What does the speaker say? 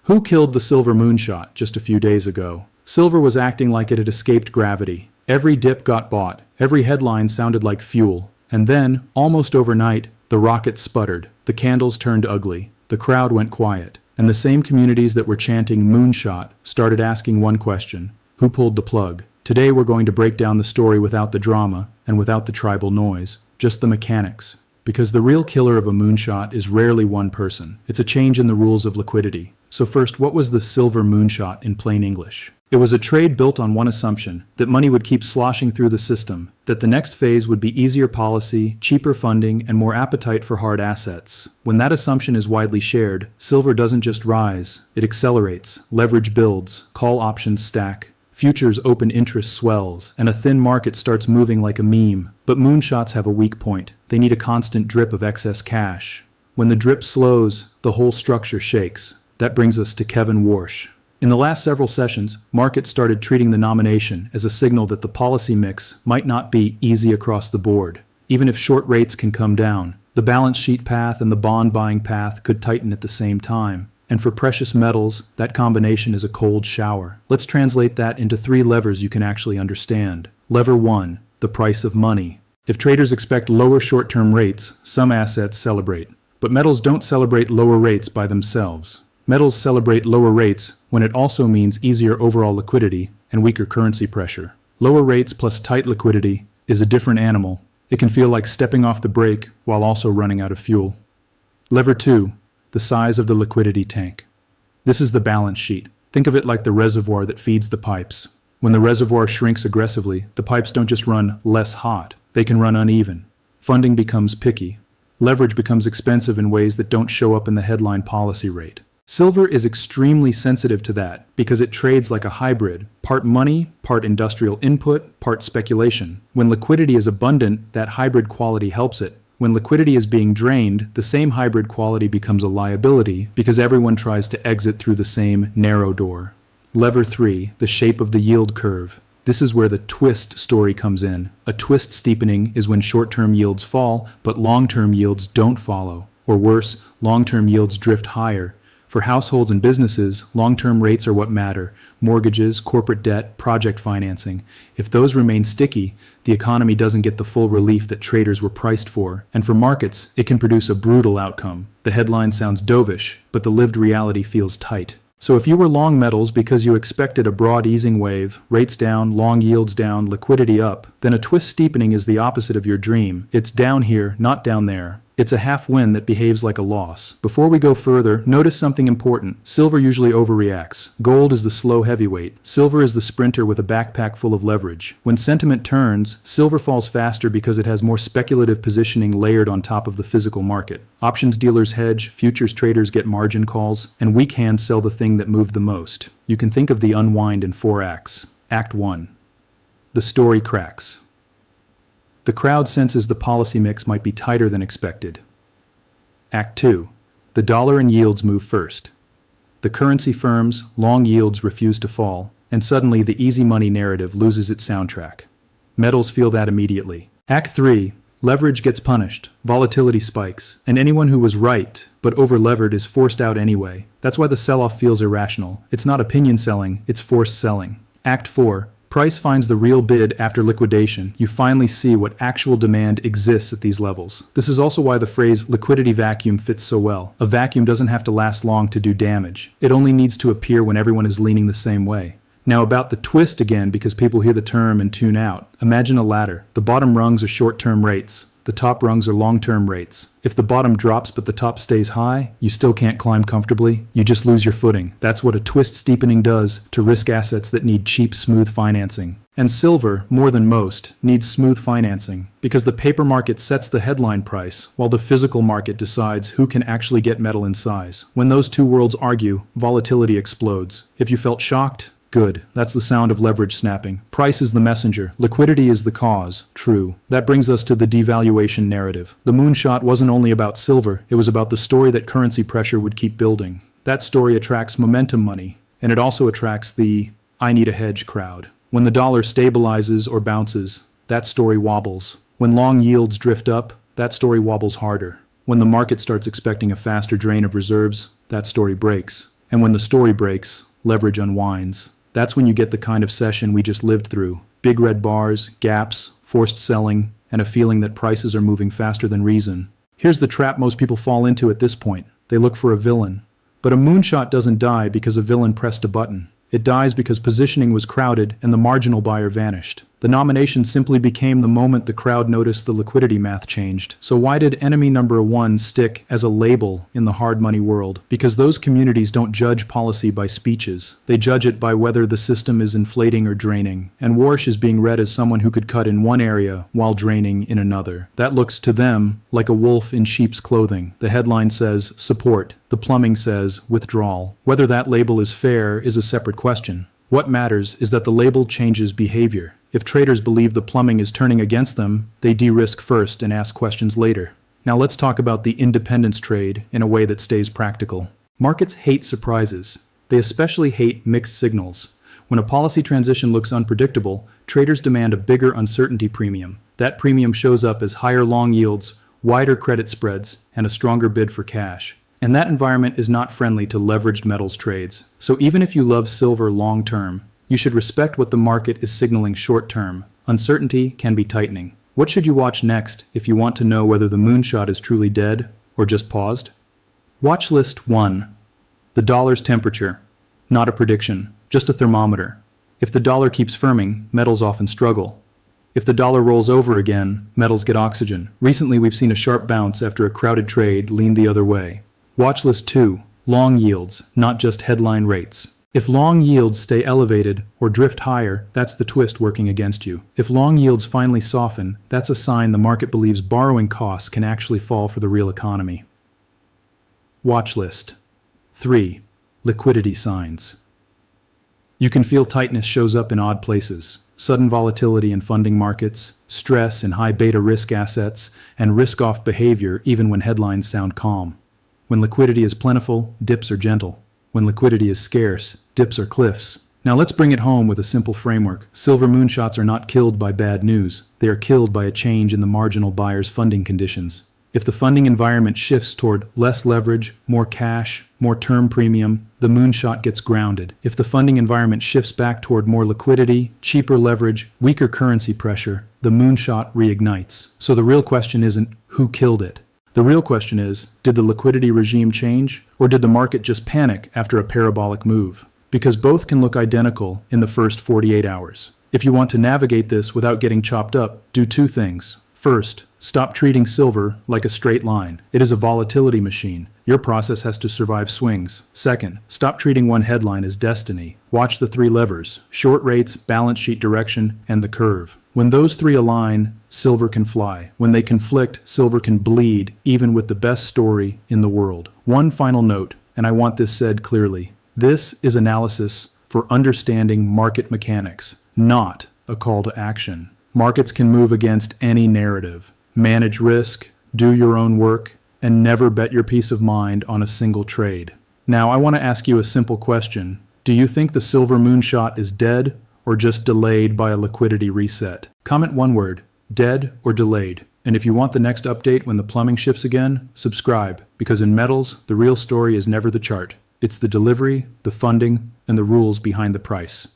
Who killed the silver moonshot just a few days ago? Silver was acting like it had escaped gravity. Every dip got bought, every headline sounded like fuel. And then, almost overnight, the rocket sputtered, the candles turned ugly, the crowd went quiet, and the same communities that were chanting Moonshot started asking one question: who pulled the plug? Today we're going to break down the story without the drama and without the tribal noise, just the mechanics. Because the real killer of a moonshot is rarely one person. It's a change in the rules of liquidity. So first, what was the silver moonshot in plain English? It was a trade built on one assumption, that money would keep sloshing through the system, that the next phase would be easier policy, cheaper funding, and more appetite for hard assets. When that assumption is widely shared, silver doesn't just rise, it accelerates, leverage builds, call options stack, futures open interest swells, and a thin market starts moving like a meme. But moonshots have a weak point. They need a constant drip of excess cash. When the drip slows, the whole structure shakes. That brings us to Kevin Warsh. In the last several sessions, markets started treating the nomination as a signal that the policy mix might not be easy across the board. Even if short rates can come down, the balance sheet path and the bond buying path could tighten at the same time. And for precious metals, that combination is a cold shower. Let's translate that into 3 levers you can actually understand. Lever 1, the price of money. If traders expect lower short-term rates, some assets celebrate. But metals don't celebrate lower rates by themselves. Metals celebrate lower rates when it also means easier overall liquidity and weaker currency pressure. Lower rates plus tight liquidity is a different animal. It can feel like stepping off the brake while also running out of fuel. Lever 2, the size of the liquidity tank. This is the balance sheet. Think of it like the reservoir that feeds the pipes. When the reservoir shrinks aggressively, the pipes don't just run less hot, they can run uneven. Funding becomes picky. Leverage becomes expensive in ways that don't show up in the headline policy rate. Silver is extremely sensitive to that because it trades like a hybrid, part money, part industrial input, part speculation. When liquidity is abundant, that hybrid quality helps it. When liquidity is being drained, the same hybrid quality becomes a liability because everyone tries to exit through the same narrow door. Lever 3, the shape of the yield curve. This is where the twist story comes in. A twist steepening is when short-term yields fall, but long-term yields don't follow. Or worse, long-term yields drift higher. For households and businesses, long-term rates are what matter. Mortgages, corporate debt, project financing. If those remain sticky, the economy doesn't get the full relief that traders were priced for. And for markets, it can produce a brutal outcome. The headline sounds dovish, but the lived reality feels tight. So if you were long metals because you expected a broad easing wave, rates down, long yields down, liquidity up, then a twist steepening is the opposite of your dream. It's down here, not down there. It's a half win that behaves like a loss. Before we go further, notice something important. Silver usually overreacts. Gold is the slow heavyweight. Silver is the sprinter with a backpack full of leverage. When sentiment turns, silver falls faster because it has more speculative positioning layered on top of the physical market. Options dealers hedge, futures traders get margin calls, and weak hands sell the thing that moved the most. You can think of the unwind in 4 acts. Act 1. The story cracks. The crowd senses the policy mix might be tighter than expected. Act 2. The dollar and yields move first. The currency firms, long yields refuse to fall, and suddenly the easy money narrative loses its soundtrack. Metals feel that immediately. Act 3. Leverage gets punished, volatility spikes, and anyone who was right but over-levered is forced out anyway. That's why the sell-off feels irrational. It's not opinion selling, it's forced selling. Act 4. Price finds the real bid after liquidation. You finally see what actual demand exists at these levels. This is also why the phrase liquidity vacuum fits so well. A vacuum doesn't have to last long to do damage. It only needs to appear when everyone is leaning the same way. Now about the twist again, because people hear the term and tune out. Imagine a ladder. The bottom rungs are short-term rates. The top rungs are long-term rates. If the bottom drops but the top stays high, you still can't climb comfortably. You just lose your footing. That's what a twist steepening does to risk assets that need cheap, smooth financing. And silver, more than most, needs smooth financing because the paper market sets the headline price while the physical market decides who can actually get metal in size. When those two worlds argue, volatility explodes. If you felt shocked, good. That's the sound of leverage snapping. Price is the messenger. Liquidity is the cause. True. That brings us to the devaluation narrative. The moonshot wasn't only about silver, it was about the story that currency pressure would keep building. That story attracts momentum money, and it also attracts the I need a hedge crowd. When the dollar stabilizes or bounces, that story wobbles. When long yields drift up, that story wobbles harder. When the market starts expecting a faster drain of reserves, that story breaks. And when the story breaks, leverage unwinds. That's when you get the kind of session we just lived through. Big red bars, gaps, forced selling, and a feeling that prices are moving faster than reason. Here's the trap most people fall into at this point. They look for a villain. But a moonshot doesn't die because a villain pressed a button. It dies because positioning was crowded and the marginal buyer vanished. The nomination simply became the moment the crowd noticed the liquidity math changed. So why did enemy number one stick as a label in the hard money world? Because those communities don't judge policy by speeches. They judge it by whether the system is inflating or draining. And Warsh is being read as someone who could cut in one area while draining in another. That looks to them like a wolf in sheep's clothing. The headline says support. The plumbing says withdrawal. Whether that label is fair is a separate question. What matters is that the label changes behavior. If traders believe the plumbing is turning against them, they de-risk first and ask questions later. Now let's talk about the independence trade in a way that stays practical. Markets hate surprises. They especially hate mixed signals. When a policy transition looks unpredictable, traders demand a bigger uncertainty premium. That premium shows up as higher long yields, wider credit spreads, and a stronger bid for cash. And that environment is not friendly to leveraged metals trades. So even if you love silver long-term, you should respect what the market is signaling short-term. Uncertainty can be tightening. What should you watch next if you want to know whether the moonshot is truly dead or just paused? Watch list 1. The dollar's temperature. Not a prediction, just a thermometer. If the dollar keeps firming, metals often struggle. If the dollar rolls over again, metals get oxygen. Recently we've seen a sharp bounce after a crowded trade leaned the other way. Watch list 2. Long yields, not just headline rates. If long yields stay elevated or drift higher, that's the twist working against you. If long yields finally soften, that's a sign the market believes borrowing costs can actually fall for the real economy. Watch list 3. Liquidity signs. You can feel tightness shows up in odd places. Sudden volatility in funding markets, stress in high beta risk assets, and risk-off behavior even when headlines sound calm. When liquidity is plentiful, dips are gentle. When liquidity is scarce, dips are cliffs. Now let's bring it home with a simple framework. Silver moonshots are not killed by bad news. They are killed by a change in the marginal buyer's funding conditions. If the funding environment shifts toward less leverage, more cash, more term premium, the moonshot gets grounded. If the funding environment shifts back toward more liquidity, cheaper leverage, weaker currency pressure, the moonshot reignites. So the real question isn't who killed it. The real question is, did the liquidity regime change, or did the market just panic after a parabolic move? Because both can look identical in the first 48 hours. If you want to navigate this without getting chopped up, do 2 things. First, stop treating silver like a straight line. It is a volatility machine. Your process has to survive swings. Second, stop treating one headline as destiny. Watch the 3 levers: short rates, balance sheet direction, and the curve. When those 3 align, silver can fly. When they conflict, silver can bleed, even with the best story in the world. One final note, and I want this said clearly. This is analysis for understanding market mechanics, not a call to action. Markets can move against any narrative. Manage risk, do your own work, and never bet your peace of mind on a single trade. Now, I want to ask you a simple question. Do you think the silver moonshot is dead or just delayed by a liquidity reset? Comment one word, dead or delayed. And if you want the next update when the plumbing shifts again, subscribe, because in metals, the real story is never the chart. It's the delivery, the funding, and the rules behind the price.